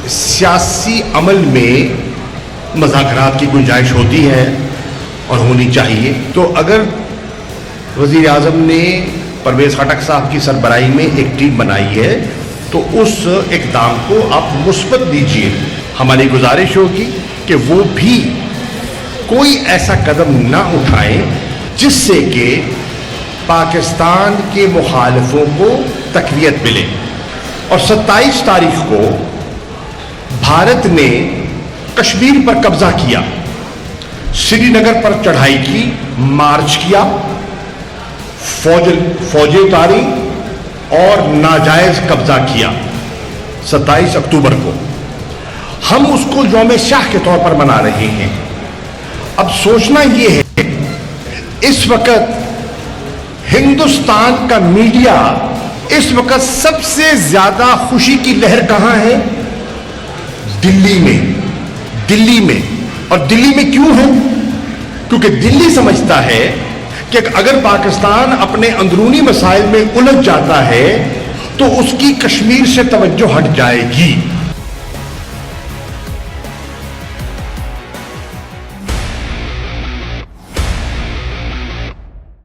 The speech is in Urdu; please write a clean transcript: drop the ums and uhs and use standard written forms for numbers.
سیاسی عمل میں مذاکرات کی گنجائش ہوتی ہے اور ہونی چاہیے. تو اگر وزیر اعظم نے پرویز خٹک صاحب کی سربراہی میں ایک ٹیم بنائی ہے تو اس اقدام کو آپ مثبت لیجئے. ہماری گزارش ہوگی کہ وہ بھی کوئی ایسا قدم نہ اٹھائیں جس سے کہ پاکستان کے مخالفوں کو تقویت ملے. اور 27 تاریخ کو بھارت نے کشمیر پر قبضہ کیا، سری نگر پر چڑھائی کی، مارچ کیا، فوجیں اتاری اور ناجائز قبضہ کیا 27 اکتوبر کو. ہم اس کو یوم شاہ کے طور پر منا رہے ہیں. اب سوچنا یہ ہے اس وقت ہندوستان کا میڈیا اس وقت سب سے زیادہ خوشی کی لہر کہاں ہے؟ دلی میں. اور دلی میں کیوں ہے؟ کیونکہ دلی سمجھتا ہے کہ اگر پاکستان اپنے اندرونی مسائل میں الجھ جاتا ہے تو اس کی کشمیر سے توجہ ہٹ جائے گی.